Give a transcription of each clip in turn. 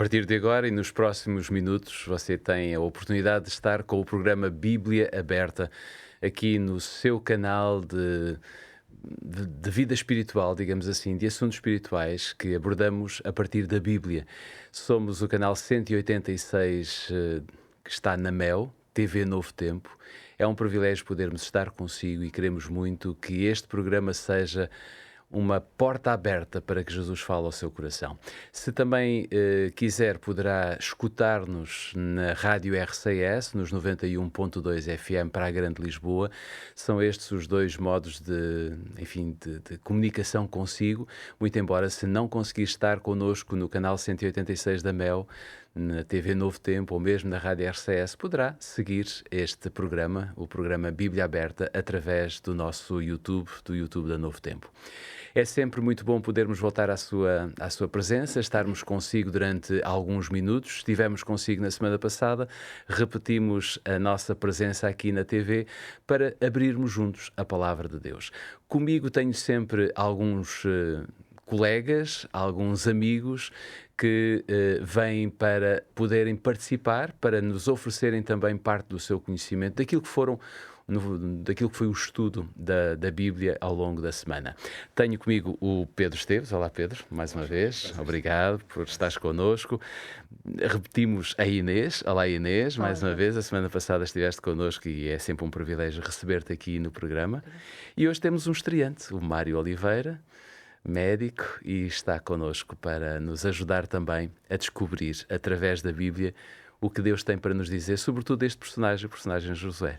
partir de agora e nos próximos minutos você tem a oportunidade de estar com o programa Bíblia Aberta aqui no seu canal de vida espiritual, digamos assim, de assuntos espirituais que abordamos a partir da Bíblia. Somos o canal 186 que está na MEL, TV Novo Tempo. É um privilégio podermos estar consigo e queremos muito que este programa seja uma porta aberta para que Jesus fale ao seu coração. Se também quiser, poderá escutar-nos na Rádio RCS, nos 91.2 FM para a Grande Lisboa. São estes os dois modos de comunicação consigo, muito embora se não conseguir estar connosco no canal 186 da MEL, na TV Novo Tempo ou mesmo na Rádio RCS, poderá seguir este programa, o programa Bíblia Aberta, através do nosso YouTube, do YouTube da Novo Tempo. É sempre muito bom podermos voltar à sua presença, estarmos consigo durante alguns minutos. Estivemos consigo na semana passada, repetimos a nossa presença aqui na TV para abrirmos juntos a Palavra de Deus. Comigo tenho sempre alguns colegas, alguns amigos que vêm para poderem participar, para nos oferecerem também parte do seu conhecimento, daquilo que foi o estudo da Bíblia ao longo da semana. Tenho comigo o Pedro Esteves. Olá, Pedro, mais uma vez. Obrigado por estares connosco. Repetimos a Inês. Olá, Inês, mais uma vez. A semana passada estiveste connosco e é sempre um privilégio receber-te aqui no programa. E hoje temos um estreante, o Mário Oliveira, médico, e está connosco para nos ajudar também a descobrir, através da Bíblia, o que Deus tem para nos dizer, sobretudo este personagem, o personagem Josué.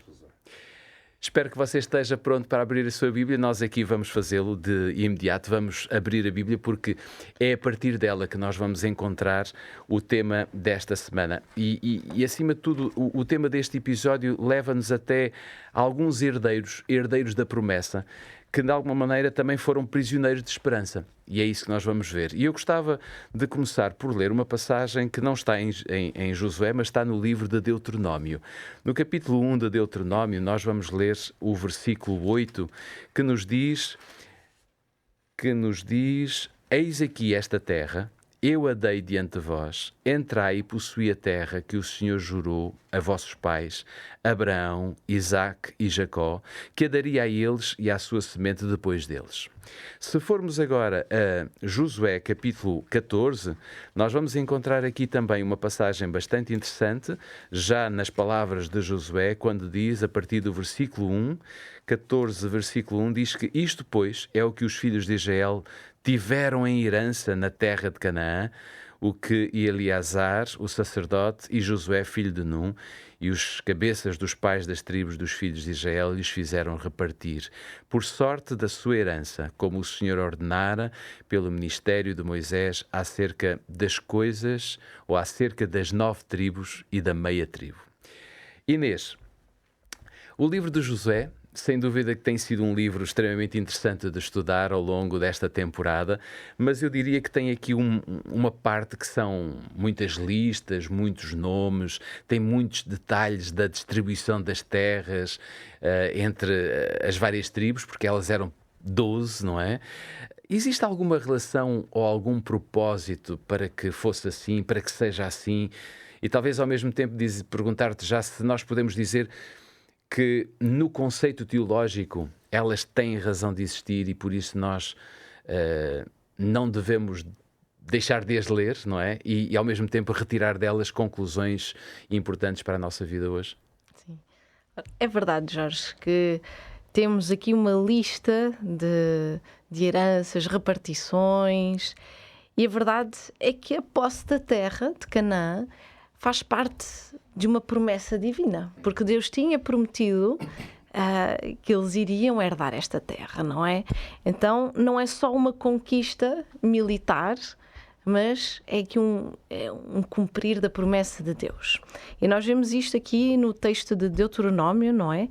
Espero que você esteja pronto para abrir a sua Bíblia. Nós aqui vamos fazê-lo de imediato. Vamos abrir a Bíblia porque é a partir dela que nós vamos encontrar o tema desta semana. E acima de tudo, o tema deste episódio leva-nos até alguns herdeiros da promessa, que de alguma maneira também foram prisioneiros de esperança. E é isso que nós vamos ver. E eu gostava de começar por ler uma passagem que não está em Josué, mas está no livro de Deuteronômio. No capítulo 1 de Deuteronômio, nós vamos ler o versículo 8, que nos diz: Eis aqui esta terra, eu a dei diante de vós, entrai e possuí a terra que o Senhor jurou a vossos pais, Abraão, Isaque e Jacó, que a daria a eles e à sua semente depois deles. Se formos agora a Josué capítulo 14, nós vamos encontrar aqui também uma passagem bastante interessante, já nas palavras de Josué, quando diz, a partir do versículo 1, 14, versículo 1, diz que isto, pois, é o que os filhos de Israel tiveram em herança na terra de Canaã, o que Eleazar, o sacerdote, e Josué, filho de Num, e os cabeças dos pais das tribos dos filhos de Israel lhes fizeram repartir, por sorte da sua herança, como o Senhor ordenara pelo ministério de Moisés, acerca das coisas, ou acerca das 9 tribos e da meia tribo. Inês, o livro de Josué, sem dúvida que tem sido um livro extremamente interessante de estudar ao longo desta temporada, mas eu diria que tem aqui uma parte que são muitas listas, muitos nomes, tem muitos detalhes da distribuição das terras entre as várias tribos, porque elas eram 12, não é? Existe alguma relação ou algum propósito para que fosse assim, para que seja assim? E talvez ao mesmo tempo perguntar-te já se nós podemos dizer que no conceito teológico elas têm razão de existir e por isso nós não devemos deixar de as ler, não é? E ao mesmo tempo retirar delas conclusões importantes para a nossa vida hoje. Sim. É verdade, Jorge, que temos aqui uma lista de heranças, repartições, e a verdade é que a posse da terra de Canaã faz parte de uma promessa divina, porque Deus tinha prometido que eles iriam herdar esta terra, não é? Então não é só uma conquista militar, mas é que um cumprir da promessa de Deus. E nós vemos isto aqui no texto de Deuteronômio, não é?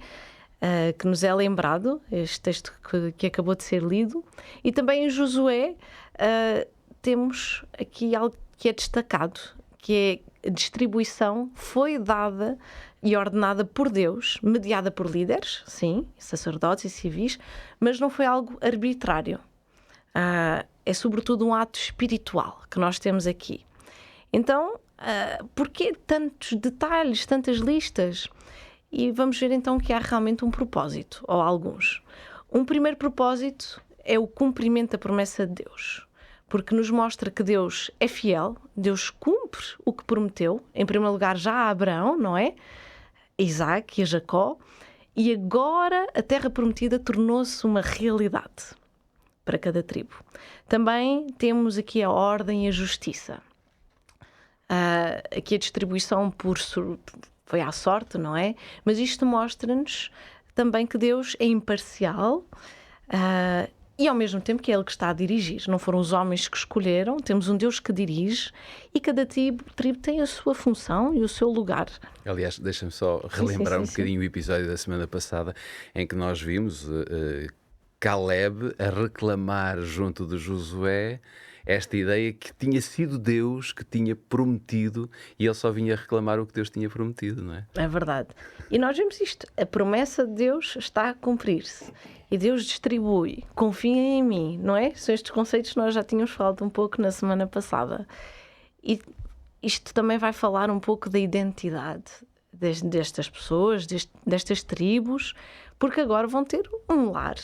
Que nos é lembrado, este texto que acabou de ser lido, e também em Josué temos aqui algo que é destacado, que é a distribuição foi dada e ordenada por Deus, mediada por líderes, sim, sacerdotes e civis, mas não foi algo arbitrário. É sobretudo um ato espiritual que nós temos aqui. Então, porquê tantos detalhes, tantas listas? E vamos ver então que há realmente um propósito, ou alguns. Um primeiro propósito é o cumprimento da promessa de Deus, porque nos mostra que Deus é fiel, Deus cumpre o que prometeu, em primeiro lugar já a Abraão, não é? A Isaac e a Jacó, e agora a terra prometida tornou-se uma realidade para cada tribo. Também temos aqui a ordem e a justiça. Aqui a distribuição foi à sorte, não é? Mas isto mostra-nos também que Deus é imparcial e ao mesmo tempo que é Ele que está a dirigir. Não foram os homens que escolheram, temos um Deus que dirige e cada tribo tem a sua função e o seu lugar. Aliás, deixa-me só relembrar um bocadinho o episódio da semana passada em que nós vimos Caleb a reclamar junto de Josué esta ideia que tinha sido Deus que tinha prometido e ele só vinha reclamar o que Deus tinha prometido, não é? É verdade. E nós vemos isto. A promessa de Deus está a cumprir-se. E Deus distribui. Confiem em mim, não é? São estes conceitos que nós já tínhamos falado um pouco na semana passada. E isto também vai falar um pouco da identidade destas pessoas, destas tribos, porque agora vão ter um lar,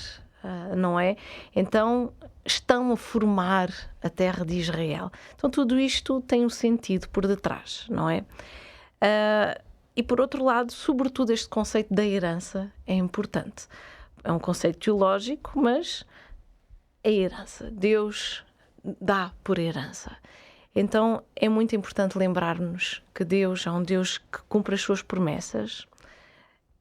não é? Então estão a formar a terra de Israel. Então tudo isto tem um sentido por detrás, não é? E por outro lado, sobretudo este conceito da herança é importante. É um conceito teológico, mas é herança. Deus dá por herança. Então é muito importante lembrar-nos que Deus é um Deus que cumpre as suas promessas.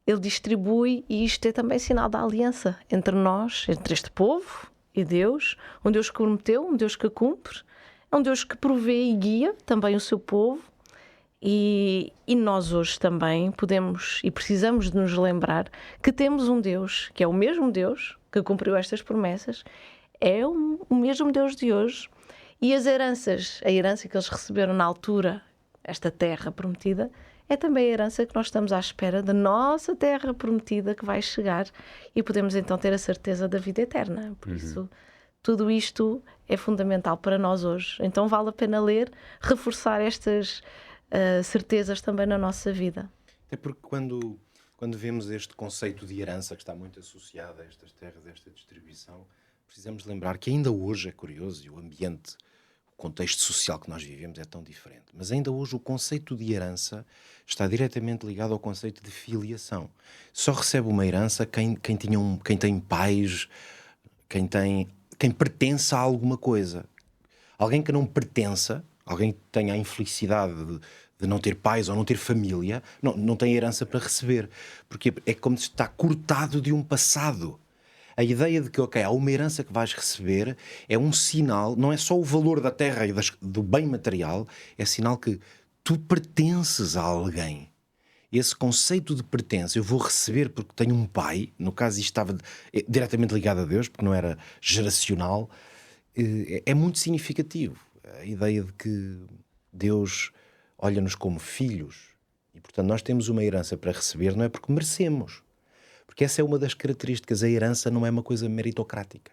Ele distribui e isto é também sinal da aliança entre nós, entre este povo e Deus. Um Deus que prometeu, um Deus que cumpre. É um Deus que provê e guia também o seu povo. E nós hoje também podemos e precisamos de nos lembrar que temos um Deus, que é o mesmo Deus que cumpriu estas promessas, é o mesmo Deus de hoje. E as heranças, a herança que eles receberam na altura, esta terra prometida, é também a herança que nós estamos à espera da nossa terra prometida que vai chegar e podemos então ter a certeza da vida eterna. Por isso, tudo isto é fundamental para nós hoje. Então vale a pena ler, reforçar estas certezas também na nossa vida. É porque quando vemos este conceito de herança que está muito associado a estas terras, a esta distribuição, precisamos lembrar que ainda hoje é curioso e o ambiente, o contexto social que nós vivemos é tão diferente. Mas ainda hoje o conceito de herança está diretamente ligado ao conceito de filiação. Só recebe uma herança quem tem pais, quem pertence a alguma coisa. Alguém que não pertença, alguém que tenha a infelicidade de não ter pais ou não ter família, não tem herança para receber. Porque é como se está cortado de um passado. A ideia de que, há uma herança que vais receber é um sinal, não é só o valor da terra e do bem material, é sinal que tu pertences a alguém. Esse conceito de pertença, eu vou receber porque tenho um pai, no caso isto estava diretamente ligado a Deus, porque não era geracional, é muito significativo. A ideia de que Deus olha-nos como filhos e, portanto, nós temos uma herança para receber, não é porque merecemos. Porque essa é uma das características. A herança não é uma coisa meritocrática.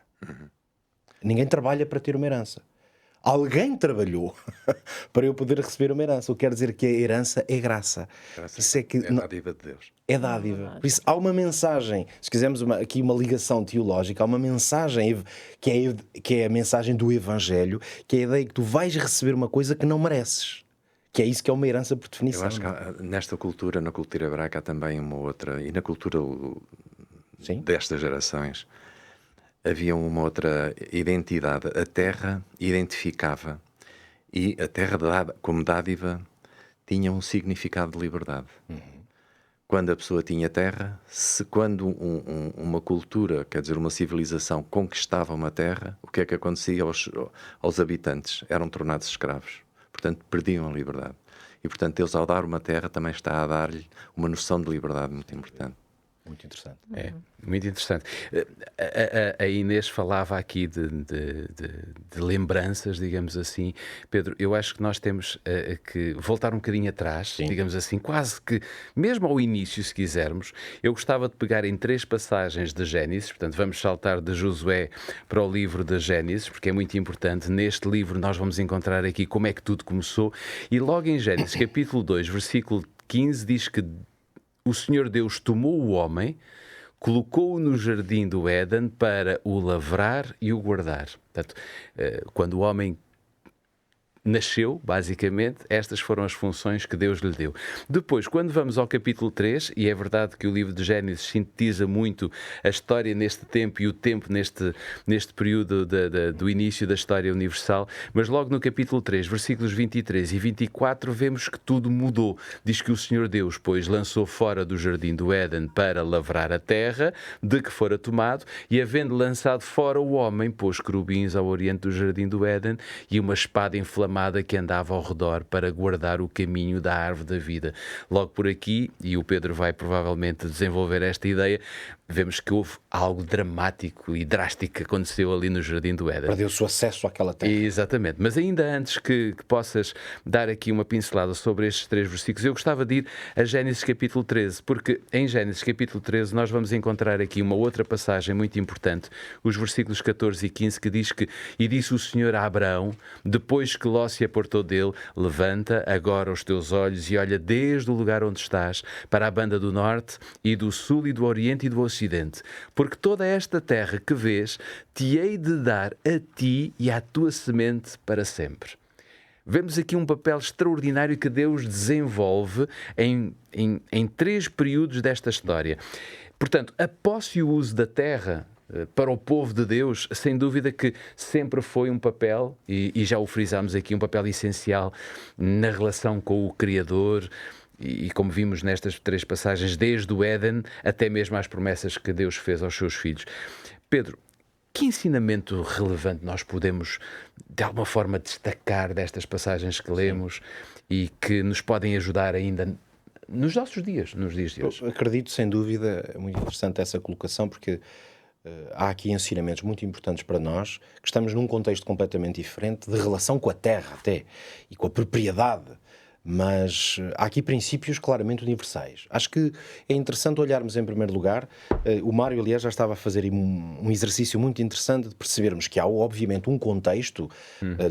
Ninguém trabalha para ter uma herança. Alguém trabalhou para eu poder receber uma herança. O que quer dizer que a herança é graça. Isso é dádiva de Deus. É dádiva. Por isso há uma mensagem, se quisermos aqui uma ligação teológica, há uma mensagem que é a mensagem do Evangelho, que é a ideia que tu vais receber uma coisa que não mereces. Que é isso que é uma herança por definição. Eu acho que nesta cultura, na cultura hebraica, há também uma outra, e na cultura destas gerações, havia uma outra identidade. A terra identificava, e a terra como dádiva tinha um significado de liberdade. Quando a pessoa tinha terra, quando uma cultura, quer dizer, uma civilização conquistava uma terra, o que é que acontecia aos habitantes? Eram tornados escravos. Portanto, perdiam a liberdade. E, portanto, Deus, ao dar uma terra, também está a dar-lhe uma noção de liberdade muito importante. Muito interessante. É, muito interessante. A Inês falava aqui de lembranças, digamos assim. Pedro, eu acho que nós temos que voltar um bocadinho atrás, Sim. digamos assim, quase que, mesmo ao início, se quisermos. Eu gostava de pegar em 3 passagens de Gênesis, portanto, vamos saltar de Josué para o livro de Gênesis, porque é muito importante. Neste livro nós vamos encontrar aqui como é que tudo começou. E logo em Gênesis, capítulo 2, versículo 15, diz que o Senhor Deus tomou o homem, colocou-o no jardim do Éden para o lavrar e o guardar. Portanto, quando o homem nasceu, basicamente, estas foram as funções que Deus lhe deu. Depois, quando vamos ao capítulo 3, e é verdade que o livro de Gênesis sintetiza muito a história neste tempo e o tempo neste período do início da história universal, mas logo no capítulo 3, versículos 23 e 24, vemos que tudo mudou. Diz que o Senhor Deus, pois, lançou fora do jardim do Éden para lavrar a terra, de que fora tomado, e havendo lançado fora o homem, pôs querubins ao oriente do jardim do Éden e uma espada inflamada que andava ao redor para guardar o caminho da árvore da vida. Logo por aqui, e o Pedro vai provavelmente desenvolver esta ideia, vemos que houve algo dramático e drástico que aconteceu ali no Jardim do Éden. Perdeu-se o acesso àquela terra. Exatamente. Mas ainda antes que possas dar aqui uma pincelada sobre estes 3 versículos, eu gostava de ir a Gênesis capítulo 13, porque em Gênesis capítulo 13 nós vamos encontrar aqui uma outra passagem muito importante, os versículos 14 e 15, que diz que: E disse o Senhor a Abraão, depois que Ló se apartou dele, levanta agora os teus olhos e olha desde o lugar onde estás para a banda do norte e do sul e do oriente e do ocidente, porque toda esta terra que vês te hei de dar a ti e à tua semente para sempre. Vemos aqui um papel extraordinário que Deus desenvolve em 3 períodos desta história. Portanto, a posse e o uso da terra para o povo de Deus, sem dúvida que sempre foi um papel, e já o frisámos aqui, um papel essencial na relação com o Criador, e como vimos nestas 3 passagens, desde o Éden até mesmo às promessas que Deus fez aos seus filhos. Pedro, que ensinamento relevante nós podemos, de alguma forma, destacar destas passagens que lemos e que nos podem ajudar ainda nos nossos dias, nos dias de hoje? Eu acredito, sem dúvida, é muito interessante essa colocação, porque há aqui ensinamentos muito importantes para nós, que estamos num contexto completamente diferente, de relação com a terra até, e com a propriedade, mas há aqui princípios claramente universais. Acho que é interessante olharmos em primeiro lugar, o Mário, aliás, já estava a fazer um exercício muito interessante de percebermos que há, obviamente, um contexto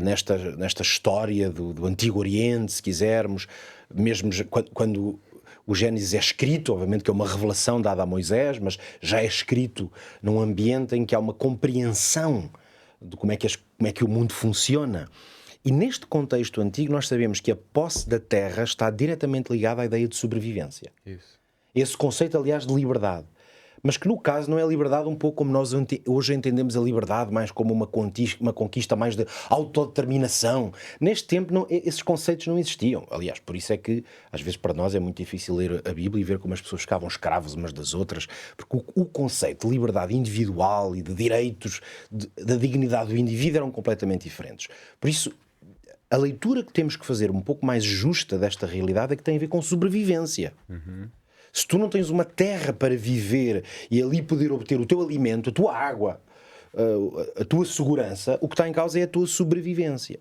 nesta história do Antigo Oriente, se quisermos, mesmo quando o Gênesis é escrito, obviamente que é uma revelação dada a Moisés, mas já é escrito num ambiente em que há uma compreensão de como é que o mundo funciona. E neste contexto antigo nós sabemos que a posse da terra está diretamente ligada à ideia de sobrevivência. Isso. Esse conceito, aliás, de liberdade. Mas que no caso não é liberdade um pouco como nós hoje entendemos a liberdade, mais como uma conquista mais de autodeterminação. Neste tempo esses conceitos não existiam. Aliás, por isso é que às vezes para nós é muito difícil ler a Bíblia e ver como as pessoas ficavam escravos umas das outras, porque o conceito de liberdade individual e de direitos, da dignidade do indivíduo eram completamente diferentes. Por isso, a leitura que temos que fazer um pouco mais justa desta realidade é que tem a ver com sobrevivência. Se tu não tens uma terra para viver e ali poder obter o teu alimento, a tua água, a tua segurança, o que está em causa é a tua sobrevivência.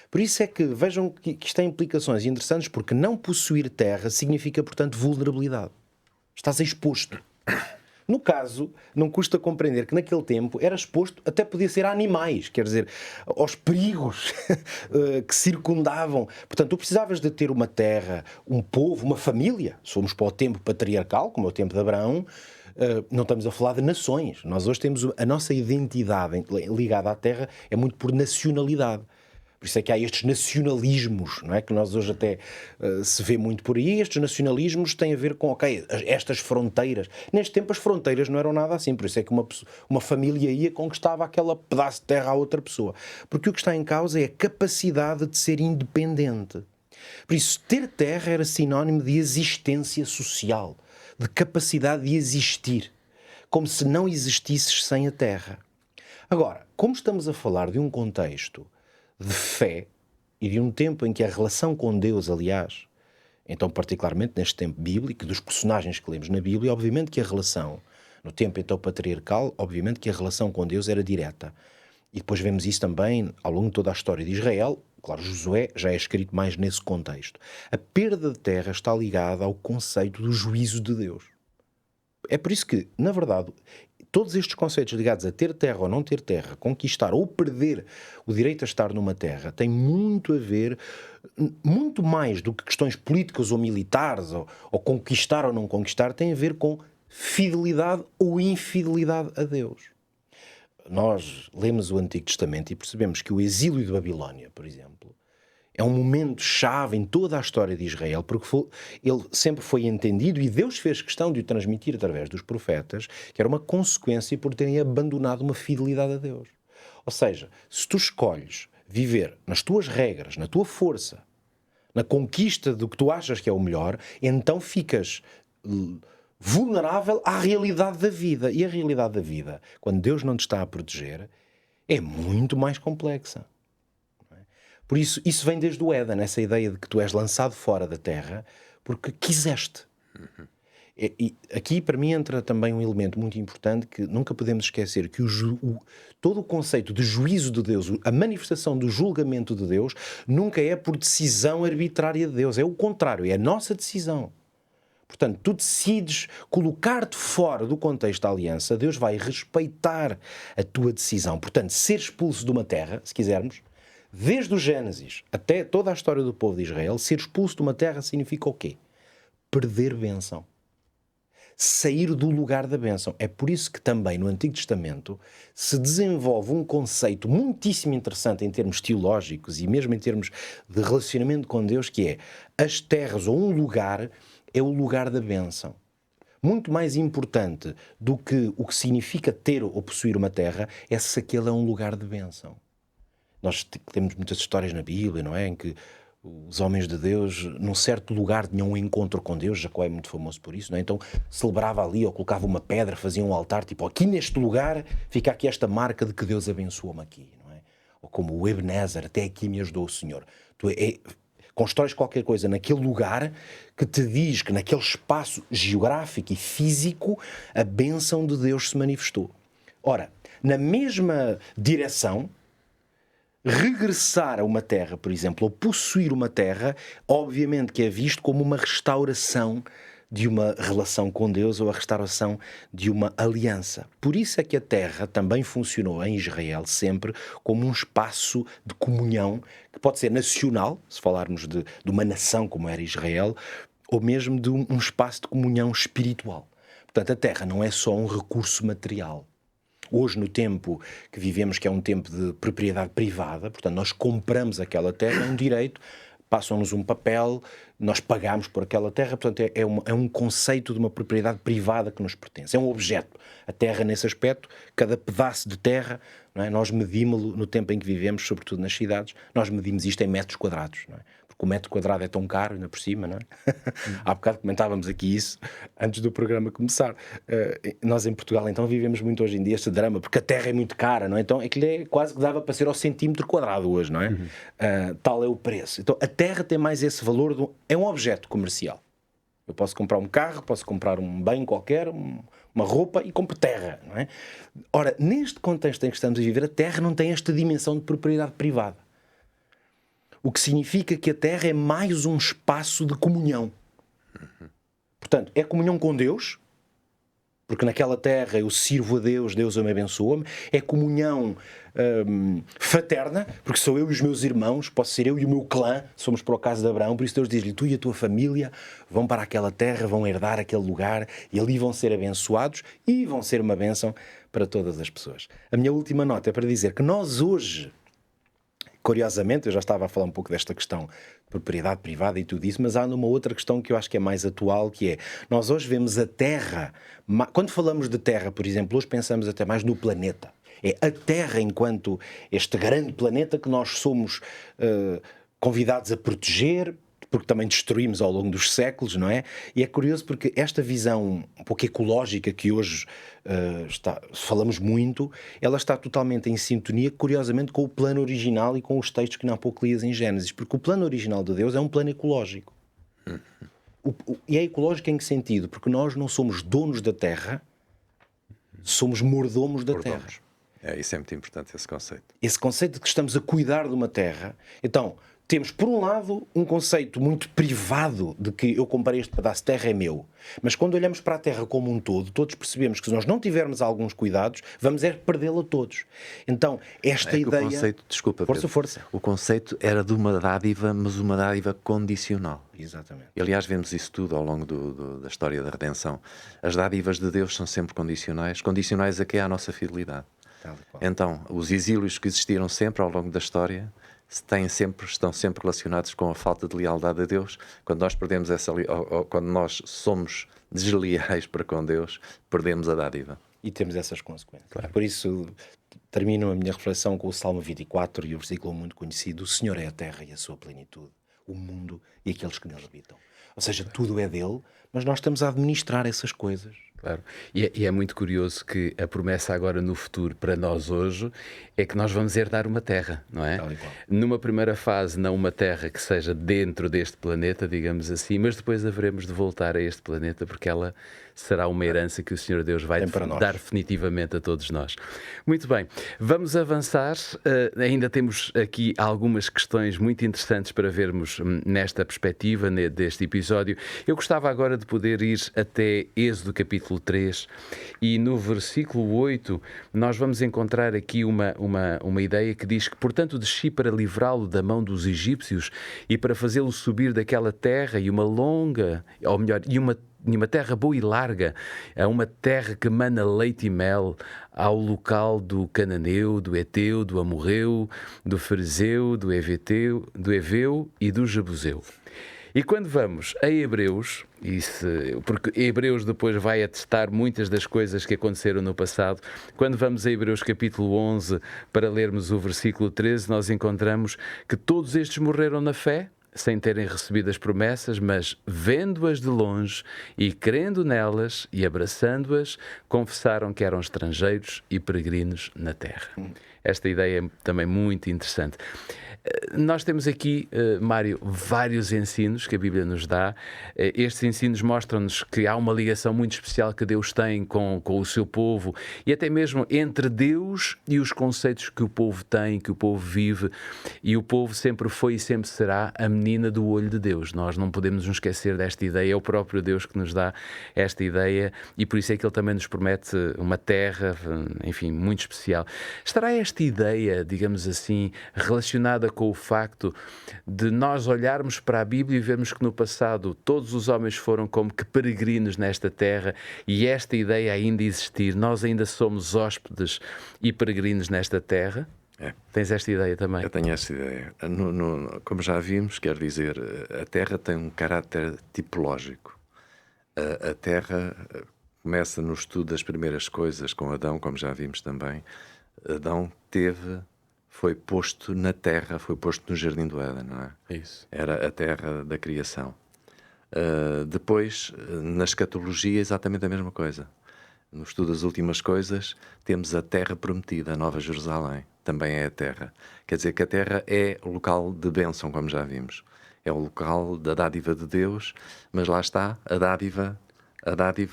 Por isso é que vejam que isto tem implicações interessantes, porque não possuir terra significa, portanto, vulnerabilidade. Estás exposto. No caso, não custa compreender que naquele tempo era exposto, até podia ser a animais, quer dizer, aos perigos que circundavam. Portanto, tu precisavas de ter uma terra, um povo, uma família. Somos para o tempo patriarcal, como é o tempo de Abraão, não estamos a falar de nações. Nós hoje temos a nossa identidade ligada à terra, é muito por nacionalidade. Por isso é que há estes nacionalismos, não é? Que nós hoje até se vê muito por aí. Estes nacionalismos têm a ver com, estas fronteiras. Neste tempo as fronteiras não eram nada assim. Por isso é que uma família ia conquistava aquele pedaço de terra a outra pessoa. Porque o que está em causa é a capacidade de ser independente. Por isso, ter terra era sinónimo de existência social, de capacidade de existir, como se não existisses sem a terra. Agora, como estamos a falar de um contexto de fé e de um tempo em que a relação com Deus, aliás, Então, particularmente neste tempo bíblico, dos personagens que lemos na Bíblia, obviamente que a relação, no tempo então patriarcal, obviamente que a relação com Deus era direta. E depois vemos isso também ao longo de toda a história de Israel. Claro, Josué já é escrito mais nesse contexto. A perda de terra está ligada ao conceito do juízo de Deus. É por isso que, na verdade, todos estes conceitos ligados a ter terra ou não ter terra, conquistar ou perder o direito a estar numa terra, têm muito a ver, muito mais do que questões políticas ou militares, ou conquistar ou não conquistar, tem a ver com fidelidade ou infidelidade a Deus. Nós lemos o Antigo Testamento e percebemos que o exílio de Babilónia, por exemplo, é um momento-chave em toda a história de Israel, porque ele sempre foi entendido e Deus fez questão de o transmitir através dos profetas, que era uma consequência por terem abandonado uma fidelidade a Deus. Ou seja, se tu escolhes viver nas tuas regras, na tua força, na conquista do que tu achas que é o melhor, então ficas vulnerável à realidade da vida. E a realidade da vida, quando Deus não te está a proteger, é muito mais complexa. Por isso, isso vem desde o Éden, essa ideia de que tu és lançado fora da terra porque quiseste. E aqui, para mim, entra também um elemento muito importante que nunca podemos esquecer, que todo o conceito de juízo de Deus, a manifestação do julgamento de Deus, nunca é por decisão arbitrária de Deus. É o contrário, é a nossa decisão. Portanto, tu decides colocar-te fora do contexto da aliança, Deus vai respeitar a tua decisão. Portanto, ser expulso de uma terra, se quisermos, desde o Gênesis até toda a história do povo de Israel, ser expulso de uma terra significa o quê? Perder bênção. Sair do lugar da bênção. É por isso que também no Antigo Testamento se desenvolve um conceito muitíssimo interessante em termos teológicos e mesmo em termos de relacionamento com Deus, que é as terras ou um lugar é o lugar da bênção. Muito mais importante do que o que significa ter ou possuir uma terra é se aquele é um lugar de bênção. Nós temos muitas histórias na Bíblia, não é? Em que os homens de Deus, num certo lugar, tinham um encontro com Deus. Jacó é muito famoso por isso, não é? Então celebrava ali, ou colocava uma pedra, fazia um altar, tipo, aqui neste lugar fica aqui esta marca de que Deus abençoou-me aqui, não é? Ou como o Ebenezer, até aqui me ajudou o Senhor. Constróis qualquer coisa naquele lugar que te diz que naquele espaço geográfico e físico a bênção de Deus se manifestou. Ora, na mesma direção, regressar a uma terra, por exemplo, ou possuir uma terra, obviamente que é visto como uma restauração de uma relação com Deus ou a restauração de uma aliança. Por isso é que a terra também funcionou em Israel sempre como um espaço de comunhão, que pode ser nacional, se falarmos de uma nação como era Israel, ou mesmo de um espaço de comunhão espiritual. Portanto, a terra não é só um recurso material. Hoje, no tempo que vivemos, que é um tempo de propriedade privada, portanto, nós compramos aquela terra, é um direito, passam-nos um papel, nós pagamos por aquela terra, portanto, é um conceito de uma propriedade privada que nos pertence, é um objeto. A terra, nesse aspecto, cada pedaço de terra, não é? Nós medimos-lo no tempo em que vivemos, sobretudo nas cidades, nós medimos isto em metros quadrados, não é? Porque o metro quadrado é tão caro, ainda por cima, não é? Há bocado comentávamos aqui isso, antes do programa começar. Nós em Portugal, então, vivemos muito hoje em dia este drama, porque a terra é muito cara, não é? Então, aquilo é quase que dava para ser ao centímetro quadrado hoje, não é? Tal é o preço. Então, a terra tem mais esse valor, é um objeto comercial. Eu posso comprar um carro, posso comprar um bem qualquer, uma roupa e compro terra, não é? Ora, neste contexto em que estamos a viver, a terra não tem esta dimensão de propriedade privada. O que significa que a terra é mais um espaço de comunhão. Portanto, é comunhão com Deus, porque naquela terra eu sirvo a Deus, Deus me abençoa-me. É comunhão fraterna, porque sou eu e os meus irmãos, posso ser eu e o meu clã, somos para o caso de Abraão, por isso Deus diz-lhe, tu e a tua família vão para aquela terra, vão herdar aquele lugar e ali vão ser abençoados e vão ser uma bênção para todas as pessoas. A minha última nota é para dizer que nós hoje, curiosamente, eu já estava a falar um pouco desta questão de propriedade privada e tudo isso, mas há uma outra questão que eu acho que é mais atual, que é, nós hoje vemos a Terra, quando falamos de Terra, por exemplo, hoje pensamos até mais no planeta. É a Terra enquanto este grande planeta que nós somos convidados a proteger, porque também destruímos ao longo dos séculos, não é? E é curioso porque esta visão um pouco ecológica que hoje falamos muito, ela está totalmente em sintonia, curiosamente, com o plano original e com os textos que há pouco lias em Gênesis, porque o plano original de Deus é um plano ecológico. E é ecológico em que sentido? Porque nós não somos donos da terra, somos mordomos da terra. Isso é muito importante, esse conceito. Esse conceito de que estamos a cuidar de uma terra. Então, temos, por um lado, um conceito muito privado de que eu comprei este pedaço de terra, é meu. Mas quando olhamos para a terra como um todo, todos percebemos que se nós não tivermos alguns cuidados, vamos perdê-la todos. Então, esta ideia... O conceito, desculpa, Pedro, força. O conceito era de uma dádiva, mas uma dádiva condicional. Exatamente. E, aliás, vemos isso tudo ao longo da história da redenção. As dádivas de Deus são sempre condicionais. Condicionais a quê? À nossa fidelidade. Então, os exílios que existiram sempre ao longo da história estão sempre relacionados com a falta de lealdade a Deus. Quando nós perdemos quando nós somos desleais para com Deus, perdemos a dádiva. E temos essas consequências. Claro. Por isso, termino a minha reflexão com o Salmo 24 e o versículo muito conhecido: o Senhor é a terra e a sua plenitude, o mundo e aqueles que nele habitam. Ou seja, tudo é dele, mas nós estamos a administrar essas coisas. Claro. E é muito curioso que a promessa agora no futuro para nós hoje é que nós vamos herdar uma terra, não é? Numa primeira fase, não uma terra que seja dentro deste planeta, digamos assim, mas depois haveremos de voltar a este planeta porque ela será uma herança que o Senhor Deus vai dar definitivamente a todos nós. Muito bem, vamos avançar. Ainda temos aqui algumas questões muito interessantes para vermos nesta perspectiva deste episódio. Eu gostava agora de poder ir até Êxodo capítulo 3 e no versículo 8 nós vamos encontrar aqui uma ideia que diz que, portanto, desci para livrá-lo da mão dos egípcios e para fazê-lo subir daquela terra e uma terra boa e larga, a uma terra que mana leite e mel, ao local do Cananeu, do Eteu, do Amorreu, do Ferizeu, do Eveu e do Jebuseu. E quando vamos a Hebreus, porque Hebreus depois vai atestar muitas das coisas que aconteceram no passado, quando vamos a Hebreus capítulo 11 para lermos o versículo 13, nós encontramos que todos estes morreram na fé, sem terem recebido as promessas, mas vendo-as de longe e crendo nelas e abraçando-as, confessaram que eram estrangeiros e peregrinos na terra. Esta ideia é também muito interessante. Nós temos aqui, Mário, vários ensinos que a Bíblia nos dá. Estes ensinos mostram-nos que há uma ligação muito especial que Deus tem com o seu povo e até mesmo entre Deus e os conceitos que o povo tem, que o povo vive. E o povo sempre foi e sempre será a menina do olho de Deus. Nós não podemos nos esquecer desta ideia. É o próprio Deus que nos dá esta ideia e por isso é que Ele também nos promete uma terra, enfim, muito especial. Estará esta ideia, digamos assim, relacionada com o facto de nós olharmos para a Bíblia e vermos que no passado todos os homens foram como que peregrinos nesta terra e esta ideia ainda existir, nós ainda somos hóspedes e peregrinos nesta terra? Tens esta ideia também? Eu tenho esta ideia. Como já vimos, quer dizer, a terra tem um caráter tipológico. A terra começa no estudo das primeiras coisas com Adão, como já vimos também. Adão foi posto na terra, foi posto no Jardim do Éden, não é? Isso. Era a terra da criação. Depois, na escatologia, exatamente a mesma coisa. No estudo das últimas coisas, temos a terra prometida, a Nova Jerusalém. Também é a terra. Quer dizer que a terra é o local de bênção, como já vimos. É o local da dádiva de Deus, mas lá está, a dádiva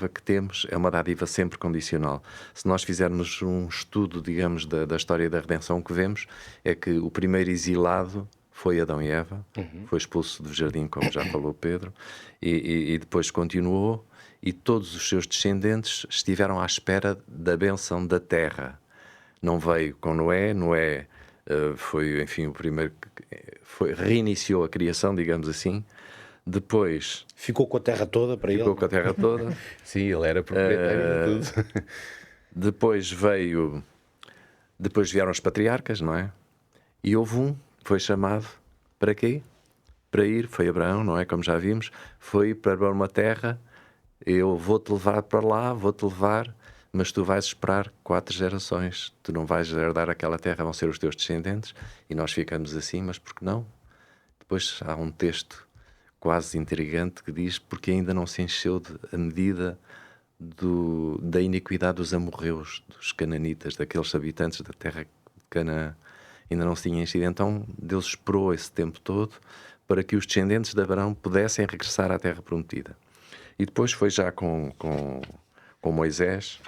que temos é uma dádiva sempre condicional. Se nós fizermos um estudo, digamos, da história da redenção, o que vemos é que o primeiro exilado foi Adão e Eva, foi expulso do jardim, como já falou Pedro, e depois continuou, e todos os seus descendentes estiveram à espera da bênção da terra. Não veio com Noé foi, enfim, o primeiro que reiniciou a criação, digamos assim. Depois... Ficou com a terra toda para ele? Ficou com a terra toda. Sim, ele era proprietário de tudo. Depois vieram os patriarcas, não é? E houve um que foi chamado para quê? Para ir, foi Abraão, não é? Como já vimos, foi para uma terra, eu vou-te levar para lá, vou-te levar, mas tu vais esperar 4 gerações, tu não vais herdar aquela terra, vão ser os teus descendentes, e nós ficamos assim, mas por que não? Depois há um texto quase intrigante que diz porque ainda não se encheu a medida da iniquidade dos amorreus, dos cananitas, daqueles habitantes da terra de Canaã, ainda não se tinha enchido. Então Deus esperou esse tempo todo para que os descendentes de Abraão pudessem regressar à terra prometida. E depois foi já com Moisés,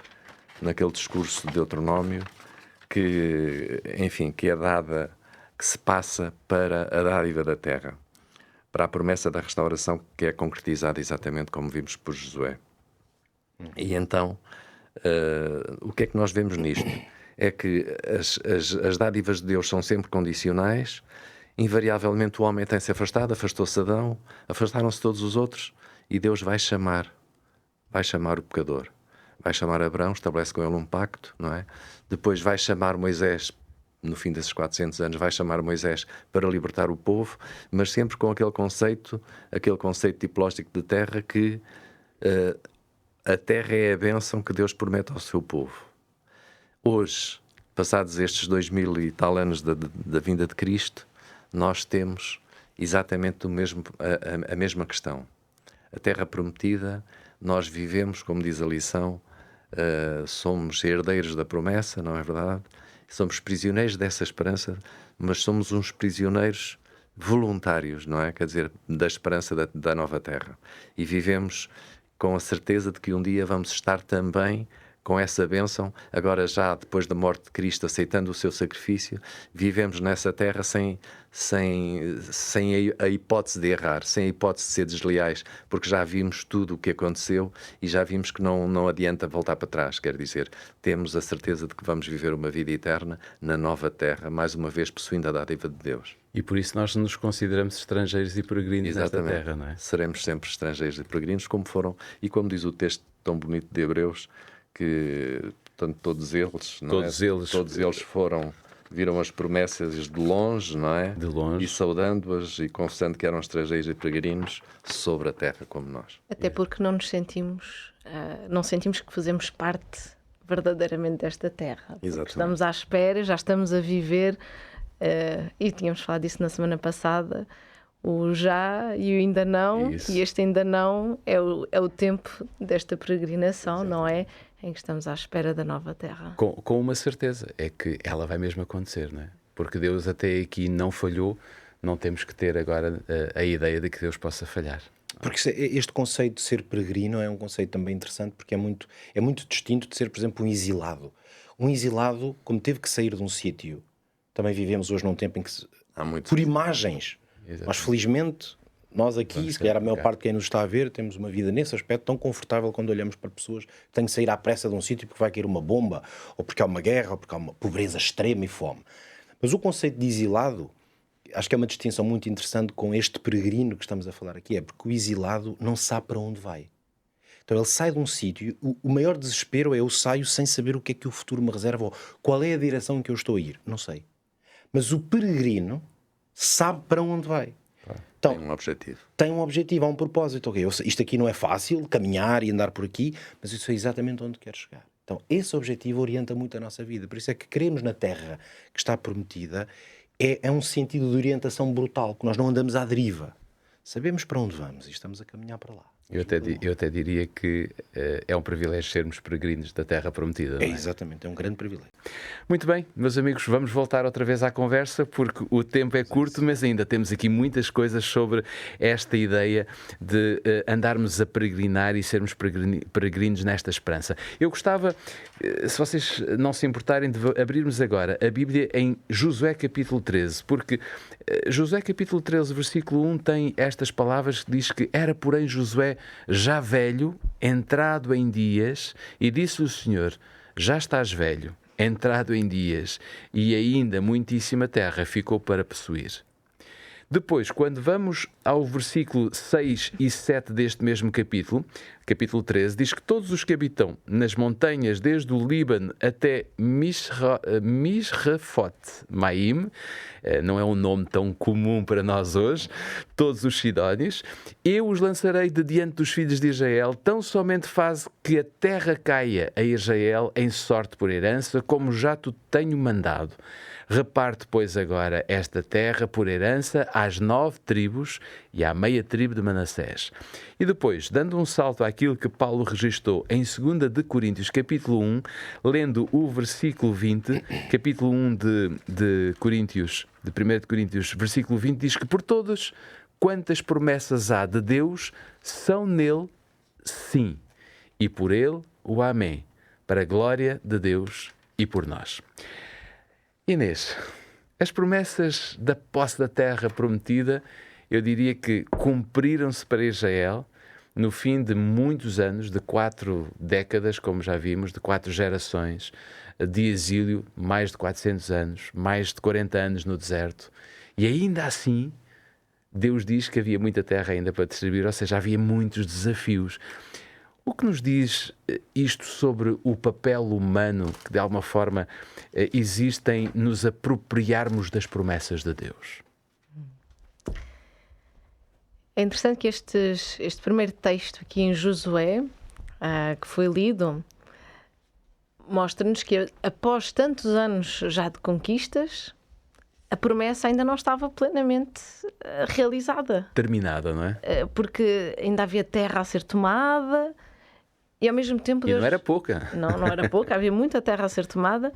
naquele discurso de Deuteronômio, que, enfim, que é dada, que se passa para a dádiva da terra, para a promessa da restauração, que é concretizada exatamente como vimos por Josué. E então, o que é que nós vemos nisto? É que as dádivas de Deus são sempre condicionais. Invariavelmente o homem tem-se afastado, afastou-se Adão, afastaram-se todos os outros, e Deus vai chamar o pecador. Vai chamar Abraão, estabelece com ele um pacto, não é? Depois vai chamar Moisés, no fim desses 400 anos, vai chamar Moisés para libertar o povo, mas sempre com aquele conceito tipológico de terra, que a terra é a bênção que Deus promete ao seu povo. Hoje, passados estes 2000 e tal anos da vinda de Cristo, nós temos exatamente a mesma questão. A terra prometida, nós vivemos, como diz a lição, somos herdeiros da promessa, não é verdade? Somos prisioneiros dessa esperança, mas somos uns prisioneiros voluntários, não é? Quer dizer, da esperança da nova terra. E vivemos com a certeza de que um dia vamos estar também com essa bênção, agora já depois da morte de Cristo, aceitando o seu sacrifício, vivemos nessa terra sem a hipótese de errar, sem a hipótese de ser desleais, porque já vimos tudo o que aconteceu e já vimos que não adianta voltar para trás. Quer dizer, temos a certeza de que vamos viver uma vida eterna na nova terra, mais uma vez possuindo a dádiva de Deus. E por isso nós nos consideramos estrangeiros e peregrinos nesta terra, não é? Seremos sempre estrangeiros e peregrinos, como foram, e como diz o texto tão bonito de Hebreus, que portanto, todos eles viram as promessas de longe, não é? De longe. E saudando-as e confessando que eram estrangeiros e peregrinos sobre a terra como nós. Até porque não sentimos que fazemos parte verdadeiramente desta terra. Exatamente. Estamos à espera, já estamos a viver, e tínhamos falado disso na semana passada, o já e o ainda não. Isso. E este ainda não é o tempo desta peregrinação, exatamente, não é? Em que estamos à espera da nova terra. Com uma certeza, é que ela vai mesmo acontecer, não é? Porque Deus até aqui não falhou, não temos que ter agora a ideia de que Deus possa falhar. Porque este conceito de ser peregrino é um conceito também interessante, porque é muito distinto de ser, por exemplo, um exilado. Um exilado, como teve que sair de um sítio, também vivemos hoje num tempo em que, por imagens, exatamente, mas felizmente nós aqui, se calhar a maior parte de quem nos está a ver, temos uma vida nesse aspecto tão confortável quando olhamos para pessoas que têm que sair à pressa de um sítio porque vai cair uma bomba, ou porque há uma guerra, ou porque há uma pobreza extrema e fome. Mas o conceito de exilado, acho que é uma distinção muito interessante com este peregrino que estamos a falar aqui, é porque o exilado não sabe para onde vai. Então ele sai de um sítio, o maior desespero é eu saio sem saber o que é que o futuro me reserva, ou qual é a direção em que eu estou a ir, não sei. Mas o peregrino sabe para onde vai. Então, tem um objetivo, há um propósito. Okay, isto aqui não é fácil, caminhar e andar por aqui, mas isso é exatamente onde quero chegar. Então esse objetivo orienta muito a nossa vida. Por isso é que queremos na terra que está prometida, é um sentido de orientação brutal, que nós não andamos à deriva. Sabemos para onde vamos e estamos a caminhar para lá. Eu até diria que é um privilégio sermos peregrinos da terra prometida. Não é? Exatamente, é um grande privilégio. Muito bem, meus amigos, vamos voltar outra vez à conversa, porque o tempo é curto, mas ainda temos aqui muitas coisas sobre esta ideia de andarmos a peregrinar e sermos peregrinos nesta esperança. Eu gostava, se vocês não se importarem, de abrirmos agora a Bíblia em Josué capítulo 13, porque Josué capítulo 13, versículo 1 tem estas palavras que diz que era, porém, Josué já velho, entrado em dias, e disse o Senhor: já estás velho, entrado em dias, e ainda muitíssima terra ficou para possuir. Depois, quando vamos ao versículo 6 e 7 deste mesmo capítulo, capítulo 13, diz que todos os que habitam nas montanhas, desde o Líbano até Misrafoth-Maim, não é um nome tão comum para nós hoje, todos os sidónios, eu os lançarei de diante dos filhos de Israel, tão somente faz que a terra caia a Israel em sorte por herança, como já te tenho mandado. Reparte, pois, agora esta terra por herança às 9 tribos e à meia tribo de Manassés. E depois, dando um salto àquilo que Paulo registou em 2 de Coríntios, capítulo 1, lendo o versículo 20, capítulo 1 de 1 de Coríntios, versículo 20, diz que por todos quantas promessas há de Deus são nele sim, e por ele o amém, para a glória de Deus e por nós. Inês, as promessas da posse da terra prometida, eu diria que cumpriram-se para Israel no fim de muitos anos, de 4 décadas, como já vimos, de 4 gerações de exílio, mais de 400 anos, mais de 40 anos no deserto. E ainda assim, Deus diz que havia muita terra ainda para distribuir, ou seja, havia muitos desafios. O que nos diz isto sobre o papel humano que, de alguma forma, existe em nos apropriarmos das promessas de Deus? É interessante que este primeiro texto aqui em Josué, que foi lido, mostra-nos que após tantos anos já de conquistas, a promessa ainda não estava plenamente realizada. Terminada, não é? Porque ainda havia terra a ser tomada e ao mesmo tempo Deus... E não era pouca. Não era pouca, havia muita terra a ser tomada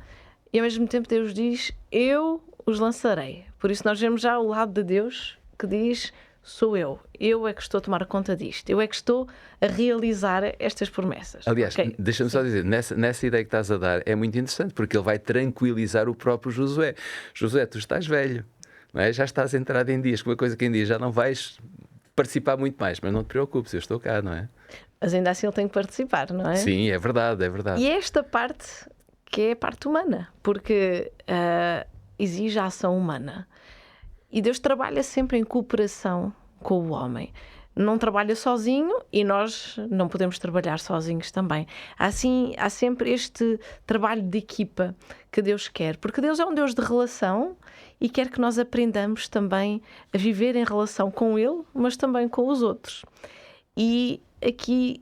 e ao mesmo tempo Deus diz, eu os lançarei. Por isso nós vemos já o lado de Deus que diz, sou eu é que estou a tomar conta disto, eu é que estou a realizar estas promessas. Aliás, Okay. deixa-me só dizer, nessa ideia que estás a dar é muito interessante, porque ele vai tranquilizar o próprio Josué. Josué, tu estás velho, não é? Já estás entrado em dias, uma coisa que em dias já não vais participar muito mais, mas não te preocupes, eu estou cá, não é? Mas ainda assim ele tem que participar, não é? Sim, é verdade, é verdade. E esta parte que é a parte humana, porque exige a ação humana. E Deus trabalha sempre em cooperação com o homem. Não trabalha sozinho e nós não podemos trabalhar sozinhos também. Assim, há sempre este trabalho de equipa que Deus quer, porque Deus é um Deus de relação e quer que nós aprendamos também a viver em relação com Ele, mas também com os outros. E aqui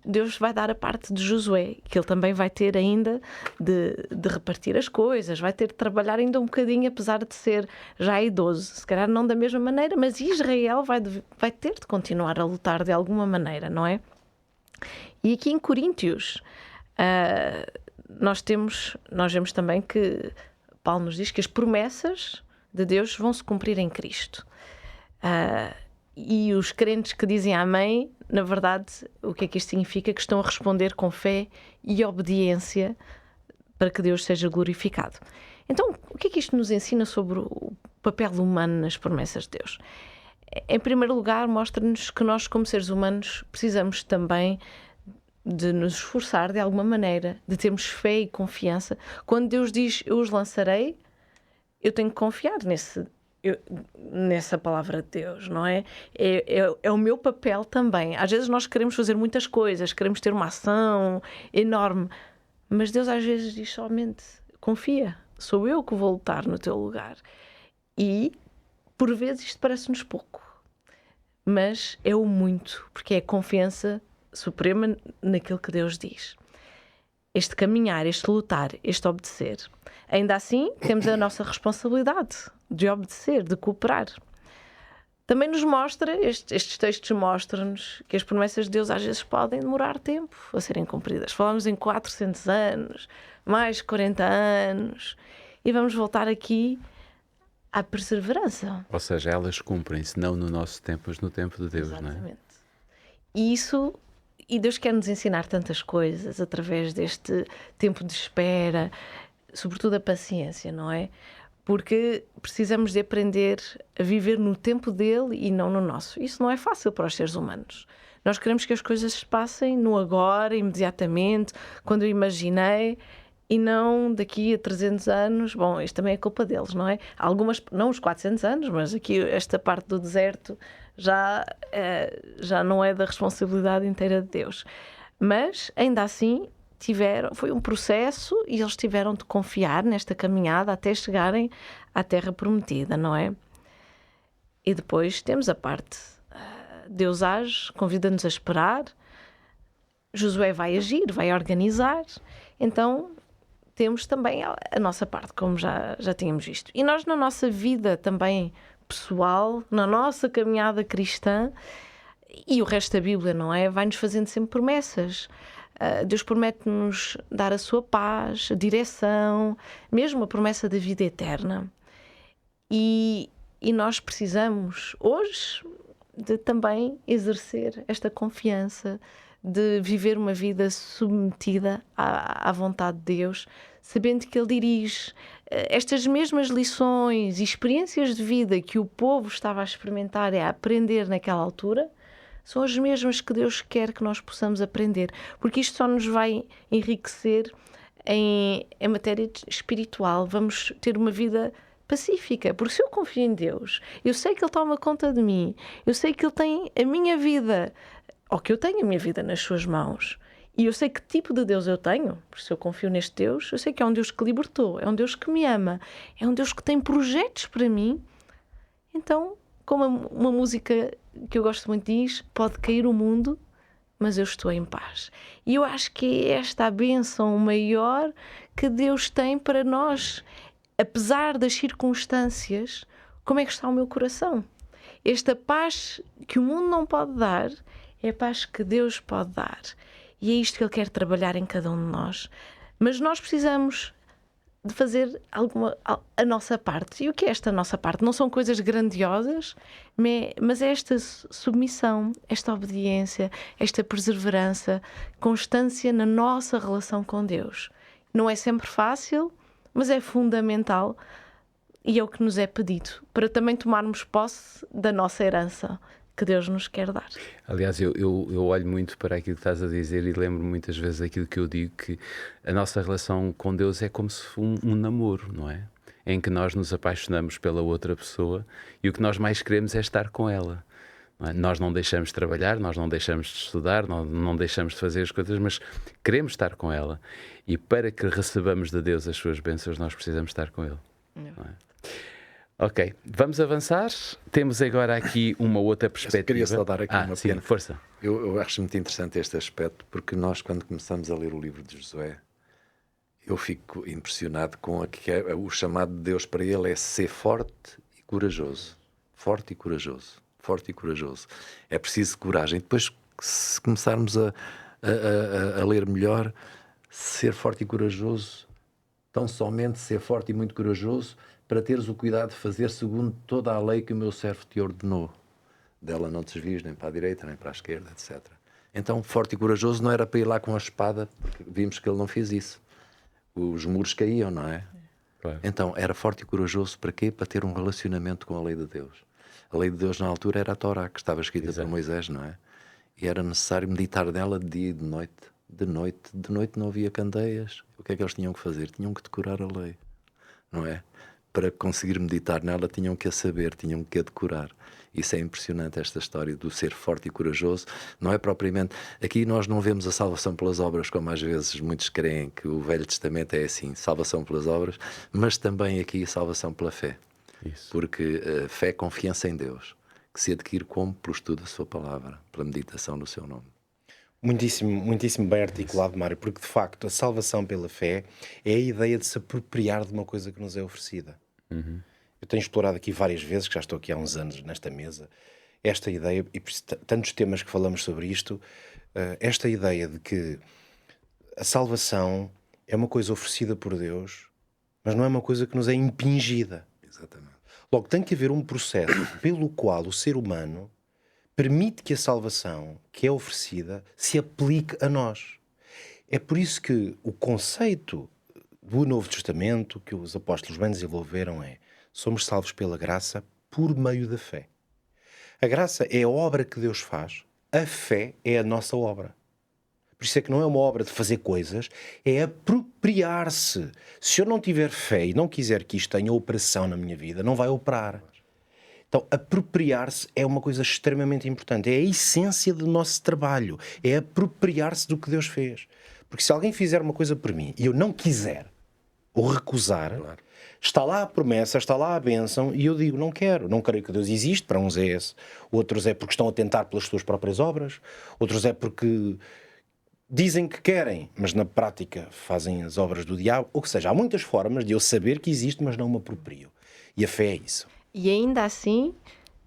Deus vai dar a parte de Josué, que ele também vai ter ainda de repartir as coisas, vai ter de trabalhar ainda um bocadinho, apesar de ser já idoso. Se calhar não da mesma maneira, mas Israel vai ter de continuar a lutar de alguma maneira, não é? E aqui em Coríntios, nós vemos também que Paulo nos diz que as promessas de Deus vão se cumprir em Cristo. E os crentes que dizem amém, na verdade, o que é que isto significa? Que estão a responder com fé e obediência para que Deus seja glorificado. Então, o que é que isto nos ensina sobre o papel humano nas promessas de Deus? Em primeiro lugar, mostra-nos que nós, como seres humanos, precisamos também de nos esforçar de alguma maneira, de termos fé e confiança. Quando Deus diz, eu os lançarei, eu tenho que confiar nessa palavra de Deus, não é? É o meu papel também. Às vezes nós queremos fazer muitas coisas, queremos ter uma ação enorme, mas Deus às vezes diz somente, confia, sou eu que vou lutar no teu lugar. E, por vezes, isto parece-nos pouco, mas é o muito, porque é a confiança suprema naquilo que Deus diz. Este caminhar, este lutar, este obedecer. Ainda assim, temos a nossa responsabilidade de obedecer, de cooperar. Também nos mostra, estes textos mostram-nos que as promessas de Deus às vezes podem demorar tempo a serem cumpridas. Falamos em 400 anos, mais 40 anos, e vamos voltar aqui à perseverança. Ou seja, elas cumprem-se não no nosso tempo, mas no tempo de Deus, Exatamente. não é? E Deus quer nos ensinar tantas coisas através deste tempo de espera, sobretudo a paciência, não é? Porque precisamos de aprender a viver no tempo dele e não no nosso. Isso não é fácil para os seres humanos. Nós queremos que as coisas se passem no agora, imediatamente, quando eu imaginei, e não daqui a 300 anos. Bom, isto também é culpa deles, não é? Algumas, não os 400 anos, mas aqui esta parte do deserto já não é da responsabilidade inteira de Deus. Mas, ainda assim, foi um processo e eles tiveram de confiar nesta caminhada até chegarem à terra prometida, não é? E depois temos a parte, Deus age, convida-nos a esperar, Josué vai agir, vai organizar, então temos também a nossa parte, como já tínhamos visto. E nós na nossa vida também pessoal, na nossa caminhada cristã, e o resto da Bíblia, não é? Vai-nos fazendo sempre promessas. Deus promete-nos dar a sua paz, a direção, mesmo a promessa da vida eterna. E E nós precisamos, hoje, de também exercer esta confiança, de viver uma vida submetida à vontade de Deus, sabendo que Ele dirige. Estas mesmas lições e experiências de vida que o povo estava a experimentar e a aprender naquela altura, são as mesmas que Deus quer que nós possamos aprender, porque isto só nos vai enriquecer em matéria espiritual. Vamos ter uma vida pacífica, porque se eu confio em Deus, eu sei que Ele toma conta de mim, eu sei que Ele tem a minha vida, ou que eu tenho a minha vida nas suas mãos, e eu sei que tipo de Deus eu tenho, porque se eu confio neste Deus, eu sei que é um Deus que libertou, é um Deus que me ama, é um Deus que tem projetos para mim. Então, como uma música que eu gosto muito diz, pode cair o mundo, mas eu estou em paz. E eu acho que é esta a bênção maior que Deus tem para nós. Apesar das circunstâncias, como é que está o meu coração? Esta paz que o mundo não pode dar é a paz que Deus pode dar. E é isto que Ele quer trabalhar em cada um de nós. Mas nós precisamos de fazer a nossa parte. E o que é esta nossa parte? Não são coisas grandiosas, mas é esta submissão, esta obediência, esta perseverança, constância na nossa relação com Deus. Não é sempre fácil, mas é fundamental e é o que nos é pedido para também tomarmos posse da nossa herança que Deus nos quer dar. Aliás, eu olho muito para aquilo que estás a dizer e lembro muitas vezes aquilo que eu digo, que a nossa relação com Deus é como se fosse um namoro, não é? Em que nós nos apaixonamos pela outra pessoa e o que nós mais queremos é estar com ela. Não é? Nós não deixamos de trabalhar, nós não deixamos de estudar, não deixamos de fazer as coisas, mas queremos estar com ela. E para que recebamos de Deus as suas bênçãos, nós precisamos estar com Ele. Não é? Ok, vamos avançar. Temos agora aqui uma outra perspectiva. Queria só dar aqui uma pequena... força. Eu acho muito interessante este aspecto, porque nós, quando começamos a ler o livro de Josué, eu fico impressionado com o chamado de Deus para ele é ser forte e corajoso. Forte e corajoso. Forte e corajoso. É preciso coragem. Depois, se começarmos a ler melhor, ser forte e corajoso, tão somente ser forte e muito corajoso, para teres o cuidado de fazer segundo toda a lei que o meu servo te ordenou. Dela não te desvies nem para a direita, nem para a esquerda, etc. Então, forte e corajoso não era para ir lá com a espada, porque vimos que ele não fez isso. Os muros caíam, não é? Claro. Então, era forte e corajoso para quê? Para ter um relacionamento com a lei de Deus. A lei de Deus na altura era a Torá, que estava escrita por Moisés, não é? E era necessário meditar nela de dia e de noite. De noite não havia candeias. O que é que eles tinham que fazer? Tinham que decorar a lei, não é? Para conseguir meditar nela tinham que a saber, tinham que a decorar. Isso é impressionante, esta história do ser forte e corajoso. Não é propriamente... Aqui nós não vemos a salvação pelas obras, como às vezes muitos creem que o Velho Testamento é assim, salvação pelas obras, mas também aqui a salvação pela fé. Isso. Porque a fé é confiança em Deus, que se adquire como? Pelo estudo da sua palavra, pela meditação do seu nome. Muitíssimo bem articulado, Mário, porque de facto a salvação pela fé é a ideia de se apropriar de uma coisa que nos é oferecida. Uhum. Eu tenho explorado aqui várias vezes, que já estou aqui há uns anos nesta mesa, esta ideia, e por tantos temas que falamos sobre isto, esta ideia de que a salvação é uma coisa oferecida por Deus, mas não é uma coisa que nos é impingida. Exatamente. Logo, tem que haver um processo pelo qual o ser humano permite que a salvação que é oferecida se aplique a nós. É por isso que o conceito do Novo Testamento que os apóstolos bem desenvolveram é: somos salvos pela graça por meio da fé. A graça é a obra que Deus faz, a fé é a nossa obra. Por isso é que não é uma obra de fazer coisas, é apropriar-se. Se eu não tiver fé e não quiser que isto tenha operação na minha vida, não vai operar. Então, apropriar-se é uma coisa extremamente importante. É a essência do nosso trabalho. É apropriar-se do que Deus fez. Porque se alguém fizer uma coisa por mim e eu não quiser ou recusar, claro, está lá a promessa, está lá a bênção e eu digo, não quero. Não creio que Deus existe. Para uns é esse. Outros é porque estão a tentar pelas suas próprias obras. Outros é porque dizem que querem, mas na prática fazem as obras do diabo. Ou seja, há muitas formas de eu saber que existe, mas não me aproprio. E a fé é isso. E ainda assim,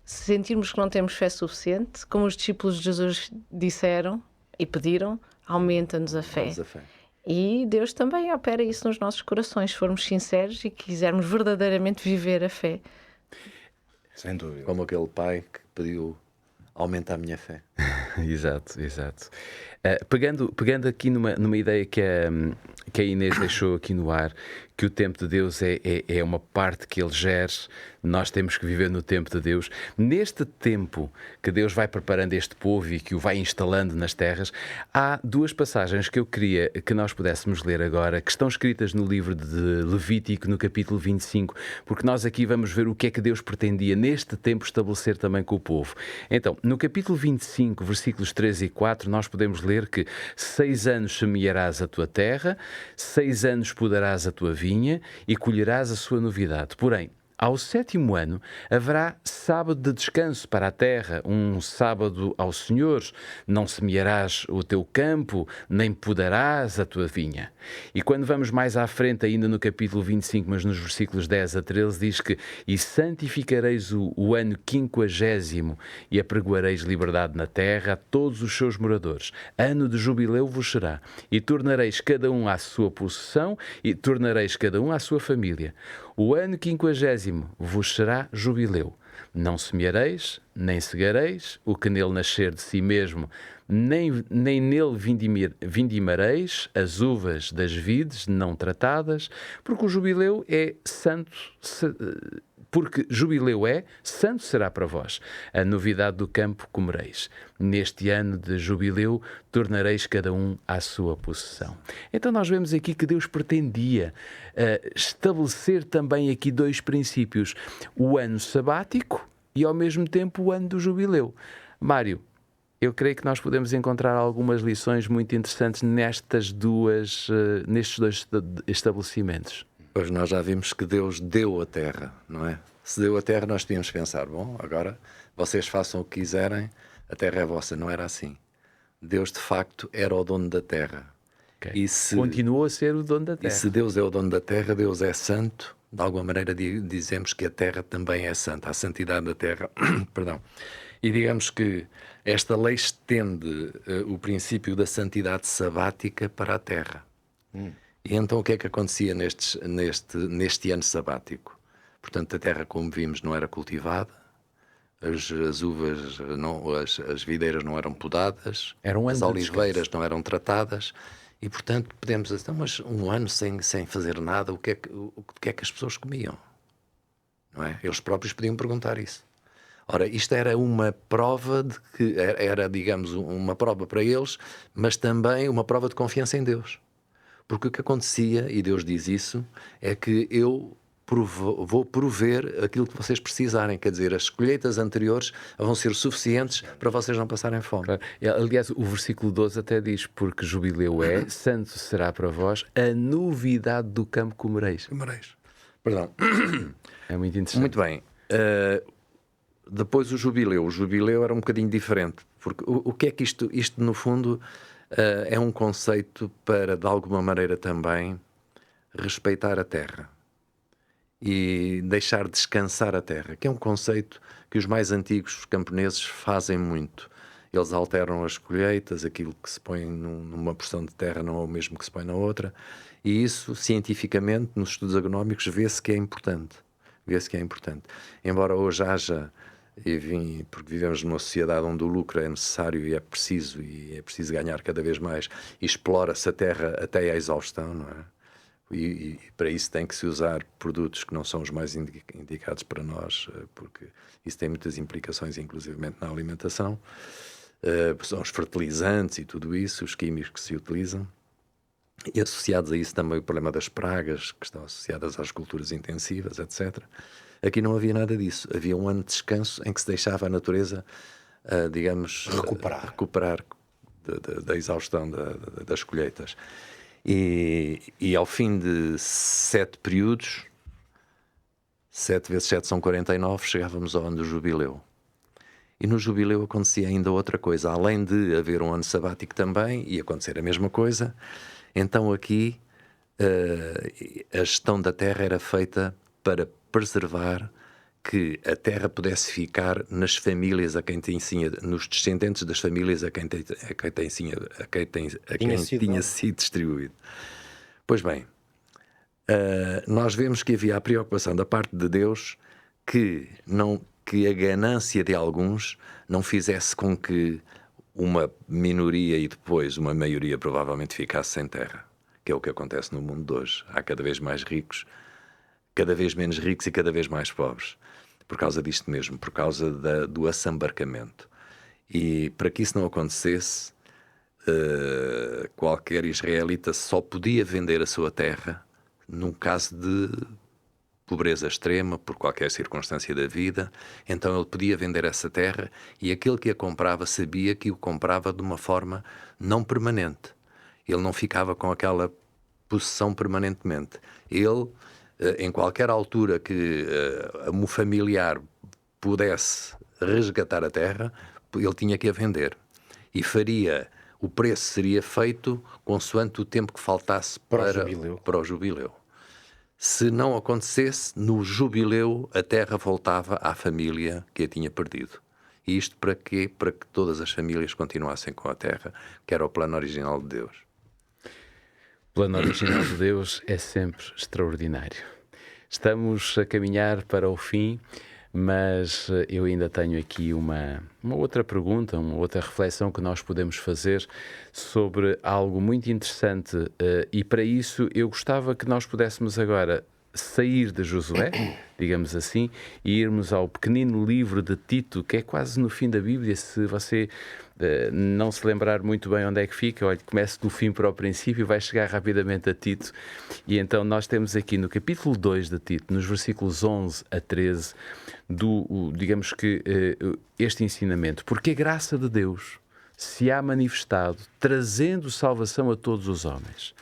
se sentirmos que não temos fé suficiente, como os discípulos de Jesus disseram e pediram, aumenta-nos a fé. E Deus também opera isso nos nossos corações, se formos sinceros e quisermos verdadeiramente viver a fé. Sem dúvida. Como aquele pai que pediu aumenta a minha fé. Exato, exato. Pegando aqui numa ideia que a Inês deixou aqui no ar, que o tempo de Deus é uma parte que Ele gere, nós temos que viver no tempo de Deus. Neste tempo que Deus vai preparando este povo e que o vai instalando nas terras, há duas passagens que eu queria que nós pudéssemos ler agora, que estão escritas no livro de Levítico, no capítulo 25, porque nós aqui vamos ver o que é que Deus pretendia neste tempo estabelecer também com o povo. Então, no capítulo 25, versículos 3 e 4, nós podemos ler que 6 anos semearás a tua terra, 6 anos podarás a tua vinha e colherás a sua novidade. Porém, ao 7º ano haverá sábado de descanso para a terra, um sábado ao Senhor. Não semearás o teu campo, nem podarás a tua vinha. E quando vamos mais à frente, ainda no capítulo 25, mas nos versículos 10 a 13, diz que e santificareis o ano 50º e apregoareis liberdade na terra a todos os seus moradores. Ano de jubileu vos será. E tornareis cada um à sua possessão e tornareis cada um à sua família. O ano 50º vos será jubileu. Não semeareis, nem cegareis, o que nele nascer de si mesmo, nem nele vindimareis as uvas das vides não tratadas, porque o jubileu é santo, porque jubileu é, santo será para vós. A novidade do campo comereis. Neste ano de jubileu, tornareis cada um à sua possessão. Então nós vemos aqui que Deus pretendia estabelecer também aqui dois princípios. O ano sabático e ao mesmo tempo o ano do jubileu. Mário, eu creio que nós podemos encontrar algumas lições muito interessantes nestes dois estabelecimentos. Pois nós já vimos que Deus deu a terra, não é? Se deu a terra, nós tínhamos pensar, bom, agora vocês façam o que quiserem, a terra é vossa. Não era assim. Deus, de facto, era o dono da terra. Okay. E se, continuou a ser o dono da terra. E se Deus é o dono da terra, Deus é santo, de alguma maneira dizemos que a terra também é santa, a santidade da terra. Perdão. E digamos que esta lei estende o princípio da santidade sabática para a terra. E então o que é que acontecia neste ano sabático? Portanto, a terra, como vimos, não era cultivada, as uvas, as videiras não eram podadas, as oliveiras não eram tratadas, e portanto podemos dizer, mas um ano sem fazer nada, o que é que as pessoas comiam? Não é? Eles próprios podiam perguntar isso. Ora, isto era uma prova de que era, digamos, uma prova para eles, mas também uma prova de confiança em Deus. Porque o que acontecia, e Deus diz isso, é que eu vou prover aquilo que vocês precisarem. Quer dizer, as colheitas anteriores vão ser suficientes para vocês não passarem fome. Claro. Aliás, o versículo 12 até diz, porque jubileu é, santo será para vós, a novidade do campo comereis. Perdão. É muito interessante. Muito bem. Depois o jubileu era um bocadinho diferente, porque o que é que isto no fundo é um conceito para, de alguma maneira também, respeitar a terra e deixar descansar a terra, que é um conceito que os mais antigos camponeses fazem muito. Eles alteram as colheitas, aquilo que se põe numa porção de terra não é o mesmo que se põe na outra, e isso, cientificamente, nos estudos agronómicos, vê-se que é importante. Embora hoje haja, porque vivemos numa sociedade onde o lucro é necessário e é preciso ganhar cada vez mais, e explora-se a terra até à exaustão, não é? E para isso tem que se usar produtos que não são os mais indicados para nós, porque isso tem muitas implicações, inclusivamente na alimentação. São os fertilizantes e tudo isso, os químicos que se utilizam. E associados a isso também o problema das pragas, que estão associadas às culturas intensivas, etc. Aqui não havia nada disso. Havia um ano de descanso em que se deixava a natureza, digamos, recuperar da exaustão das colheitas. E ao fim de 7 períodos, 7 vezes 7 são 49, chegávamos ao ano do jubileu. E no jubileu acontecia ainda outra coisa. Além de haver um ano sabático também, ia acontecer a mesma coisa. Então aqui a gestão da terra era feita para preservar que a terra pudesse ficar nas famílias a quem tinha, nos descendentes das famílias a quem tinha sido distribuído. Pois bem, nós vemos que havia a preocupação da parte de Deus que não que a ganância de alguns não fizesse com que uma minoria e depois uma maioria provavelmente ficasse sem terra, que é o que acontece no mundo de hoje. Há cada vez mais ricos, cada vez menos ricos e cada vez mais pobres, por causa disto mesmo, por causa do assambarcamento. E para que isso não acontecesse, qualquer israelita só podia vender a sua terra num caso de pobreza extrema, por qualquer circunstância da vida. Então ele podia vender essa terra e aquele que a comprava sabia que o comprava de uma forma não permanente. Ele não ficava com aquela possessão permanentemente. Ele, em qualquer altura que um familiar pudesse resgatar a terra, ele tinha que a vender. E o preço seria feito consoante o tempo que faltasse para o jubileu. Se não acontecesse, no jubileu a terra voltava à família que a tinha perdido. E isto para quê? Para que todas as famílias continuassem com a terra, que era o plano original de Deus. O plano original de Deus é sempre extraordinário. Estamos a caminhar para o fim, mas eu ainda tenho aqui uma outra pergunta, uma outra reflexão que nós podemos fazer sobre algo muito interessante, e para isso eu gostava que nós pudéssemos agora sair de Josué, digamos assim, e irmos ao pequenino livro de Tito, que é quase no fim da Bíblia. Se você não se lembrar muito bem onde é que fica, olha, comece do fim para o princípio e vai chegar rapidamente a Tito. E então nós temos aqui no capítulo 2 de Tito, nos versículos 11 a 13, digamos que este ensinamento: porque a graça de Deus se há manifestado, trazendo salvação a todos os homens,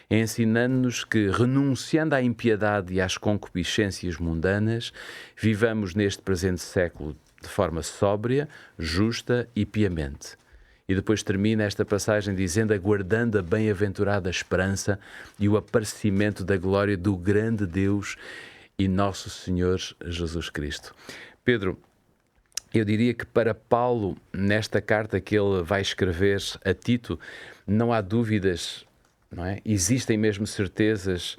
ensinando-nos que, renunciando à impiedade e às concupiscências mundanas, vivamos neste presente século de forma sóbria, justa e piamente. E depois termina esta passagem dizendo: aguardando a bem-aventurada esperança e o aparecimento da glória do grande Deus e nosso Senhor Jesus Cristo. Pedro, eu diria que para Paulo, nesta carta que ele vai escrever a Tito, não há dúvidas, não é? Existem mesmo certezas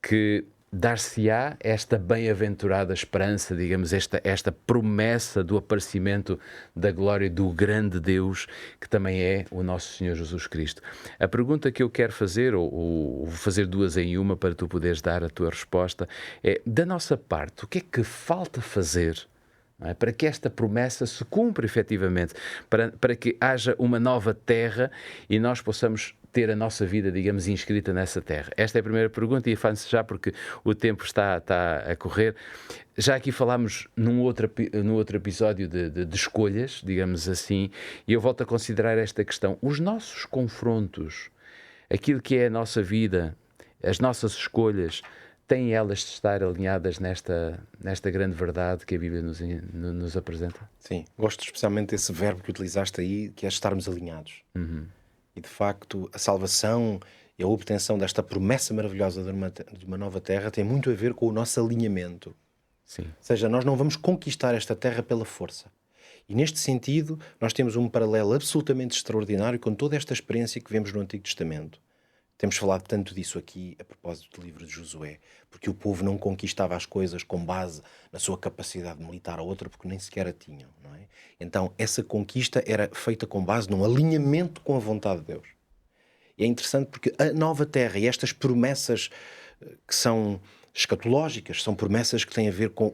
que dar-se-á esta bem-aventurada esperança, digamos, esta promessa do aparecimento da glória do grande Deus, que também é o nosso Senhor Jesus Cristo. A pergunta que eu quero fazer, ou vou fazer duas em uma para tu poderes dar a tua resposta, é: da nossa parte, o que é que falta fazer, não é, para que esta promessa se cumpra efetivamente, para que haja uma nova terra e nós possamos ter a nossa vida, digamos, inscrita nessa terra? Esta é a primeira pergunta e faço já porque o tempo está a correr. Já aqui falámos num outro episódio de escolhas, digamos assim, e eu volto a considerar esta questão. Os nossos confrontos, aquilo que é a nossa vida, as nossas escolhas, têm elas de estar alinhadas nesta grande verdade que a Bíblia nos apresenta? Sim, gosto especialmente desse verbo que utilizaste aí, que é estarmos alinhados. Uhum. E de facto a salvação e a obtenção desta promessa maravilhosa de uma nova terra tem muito a ver com o nosso alinhamento. Sim. Ou seja, nós não vamos conquistar esta terra pela força. E neste sentido nós temos um paralelo absolutamente extraordinário com toda esta experiência que vemos no Antigo Testamento. Temos falado tanto disso aqui a propósito do livro de Josué, porque o povo não conquistava as coisas com base na sua capacidade militar ou outra, porque nem sequer a tinham, não é? Então essa conquista era feita com base num alinhamento com a vontade de Deus. E é interessante porque a nova terra e estas promessas que são escatológicas, são promessas que têm a ver com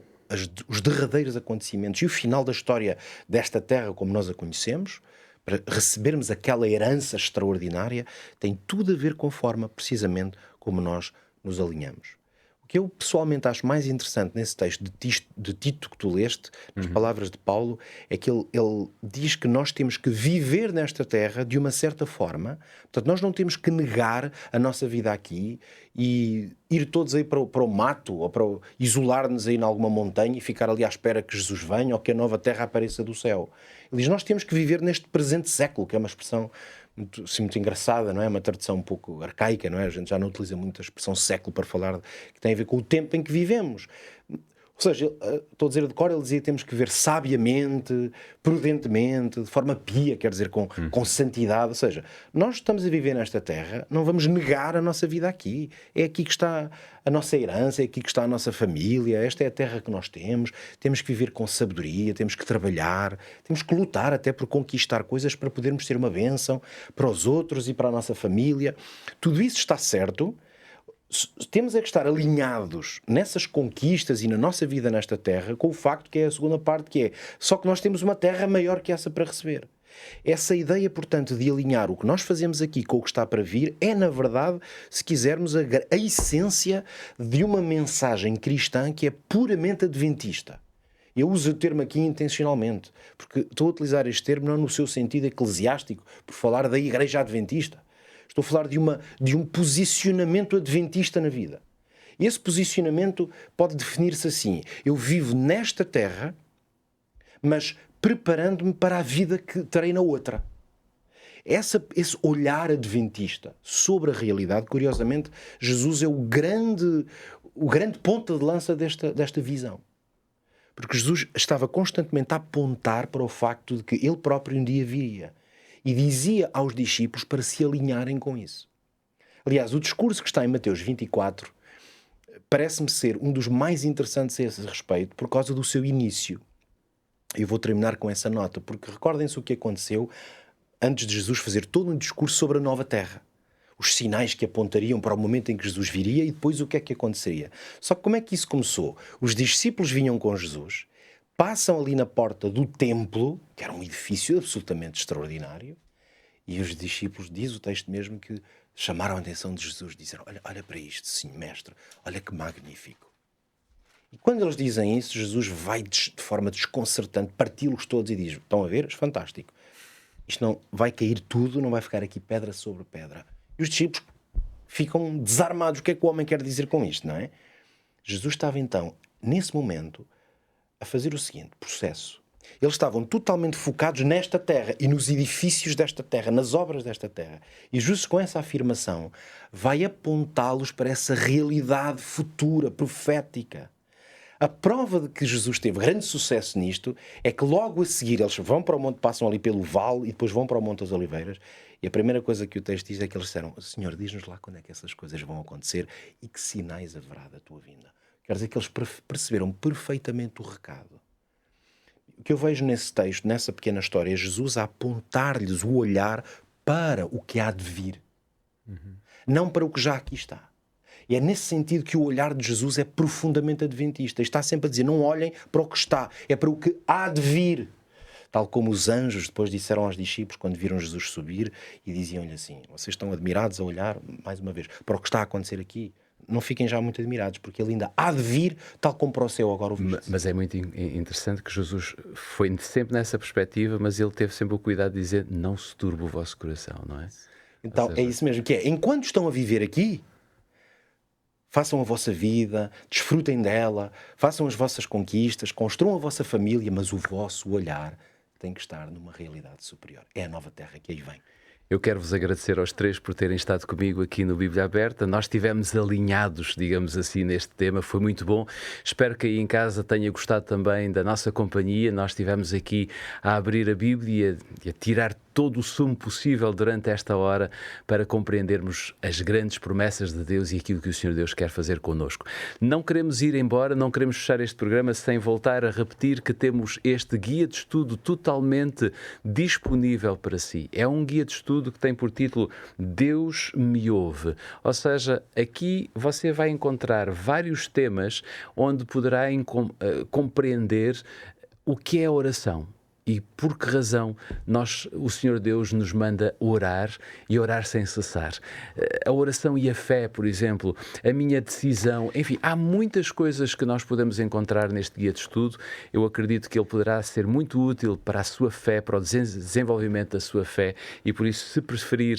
os derradeiros acontecimentos e o final da história desta terra como nós a conhecemos, para recebermos aquela herança extraordinária, tem tudo a ver com a forma, precisamente, como nós nos alinhamos. O que eu pessoalmente acho mais interessante nesse texto de Tito que tu leste, nas palavras de Paulo, é que ele diz que nós temos que viver nesta terra de uma certa forma. Portanto, nós não temos que negar a nossa vida aqui e ir todos aí para o mato ou para isolar-nos aí em alguma montanha e ficar ali à espera que Jesus venha ou que a nova terra apareça do céu. Ele diz: nós temos que viver neste presente século, que é uma expressão muito engraçada, não é? Uma tradição um pouco arcaica, não é? A gente já não utiliza muito a expressão século para falar, que tem a ver com o tempo em que vivemos. Ou Ou seja, estou a dizer de cor, ele dizia que temos que viver sabiamente, prudentemente, de forma pia, quer dizer, com santidade. Ou seja, nós estamos a viver nesta terra, não vamos negar a nossa vida aqui. É aqui que está a nossa herança, é aqui que está a nossa família, esta é a terra que nós temos. Temos que viver com sabedoria, temos que trabalhar, temos que lutar até por conquistar coisas para podermos ser uma bênção para os outros e para a nossa família. Tudo isso está certo. Temos é que estar alinhados nessas conquistas e na nossa vida nesta terra com o facto que é a segunda parte, que é só que nós temos uma terra maior que essa para receber. Essa ideia, portanto, de alinhar o que nós fazemos aqui com o que está para vir é, na verdade, se quisermos, a essência de uma mensagem cristã que é puramente adventista. Eu uso o termo aqui intencionalmente, porque estou a utilizar este termo não no seu sentido eclesiástico, por falar da Igreja Adventista. Estou a falar de um posicionamento adventista na vida. E esse posicionamento pode definir-se assim: eu vivo nesta terra, mas preparando-me para a vida que terei na outra. Esse olhar adventista sobre a realidade, curiosamente, Jesus é o grande ponta de lança desta visão. Porque Jesus estava constantemente a apontar para o facto de que ele próprio um dia viria. E dizia aos discípulos para se alinharem com isso. Aliás, o discurso que está em Mateus 24 parece-me ser um dos mais interessantes a esse respeito por causa do seu início. Eu vou terminar com essa nota, porque recordem-se o que aconteceu antes de Jesus fazer todo um discurso sobre a nova terra. Os sinais que apontariam para o momento em que Jesus viria e depois o que é que aconteceria. Só que como é que isso começou? Os discípulos vinham com Jesus, passam ali na porta do templo, que era um edifício absolutamente extraordinário, e os discípulos, diz o texto mesmo, que chamaram a atenção de Jesus, disseram: olha para isto, sim, mestre, olha que magnífico. E quando eles dizem isso, Jesus vai de forma desconcertante parti-los todos e diz: estão a ver? Fantástico. Isto não vai cair tudo, não vai ficar aqui pedra sobre pedra. E os discípulos ficam desarmados. O que é que o homem quer dizer com isto, não é? Jesus estava então, nesse momento, a fazer o seguinte processo. Eles estavam totalmente focados nesta terra e nos edifícios desta terra, nas obras desta terra. E justo com essa afirmação vai apontá-los para essa realidade futura, profética. A prova de que Jesus teve grande sucesso nisto é que logo a seguir eles vão para o monte, passam ali pelo vale e depois vão para o Monte das Oliveiras. E a primeira coisa que o texto diz é que eles disseram: Senhor, diz-nos lá quando é que essas coisas vão acontecer e que sinais haverá da tua vinda. Quer dizer que eles perceberam perfeitamente o recado. O que eu vejo nesse texto, nessa pequena história, é Jesus a apontar-lhes o olhar para o que há de vir. Não para o que já aqui está. E é nesse sentido que o olhar de Jesus é profundamente adventista. Está sempre a dizer: não olhem para o que está, é para o que há de vir. Tal como os anjos depois disseram aos discípulos quando viram Jesus subir e diziam-lhe assim: vocês estão admirados a olhar, mais uma vez, para o que está a acontecer aqui. Não fiquem já muito admirados, porque ele ainda há de vir, tal como para o céu agora o viste. Mas é muito interessante que Jesus foi sempre nessa perspectiva, mas ele teve sempre o cuidado de dizer: não se turbe o vosso coração, não é? Então, é isso mesmo, que é, enquanto estão a viver aqui, façam a vossa vida, desfrutem dela, façam as vossas conquistas, construam a vossa família, mas o vosso olhar tem que estar numa realidade superior. É a nova terra que aí vem. Eu quero vos agradecer aos três por terem estado comigo aqui no Bíblia Aberta. Nós estivemos alinhados, digamos assim, neste tema. Foi muito bom. Espero que aí em casa tenha gostado também da nossa companhia. Nós estivemos aqui a abrir a Bíblia e a tirar todo o sumo possível durante esta hora para compreendermos as grandes promessas de Deus e aquilo que o Senhor Deus quer fazer connosco. Não queremos ir embora, não queremos fechar este programa sem voltar a repetir que temos este guia de estudo totalmente disponível para si. É um guia de estudo que tem por título Deus me ouve. Ou seja, aqui você vai encontrar vários temas onde poderá compreender o que é a oração. E por que razão o Senhor Deus nos manda orar e orar sem cessar. A oração e a fé, por exemplo, a minha decisão, enfim, há muitas coisas que nós podemos encontrar neste guia de estudo. Eu acredito que ele poderá ser muito útil para a sua fé, para o desenvolvimento da sua fé, e por isso, se preferir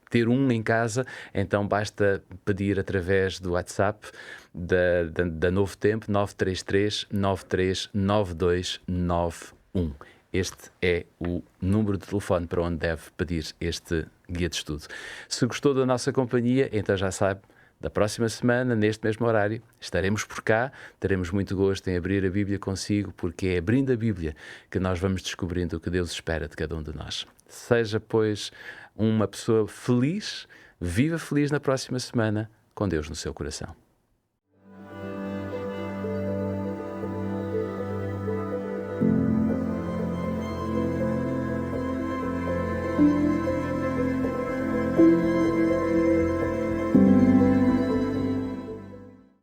ter um em casa, então basta pedir através do WhatsApp da Novo Tempo, 933 93 9291. Este é o número de telefone para onde deve pedir este guia de estudo. Se gostou da nossa companhia, então já sabe, da próxima semana, neste mesmo horário, estaremos por cá. Teremos muito gosto em abrir a Bíblia consigo, porque é abrindo a Bíblia que nós vamos descobrindo o que Deus espera de cada um de nós. Seja, pois, uma pessoa feliz, viva feliz na próxima semana, com Deus no seu coração.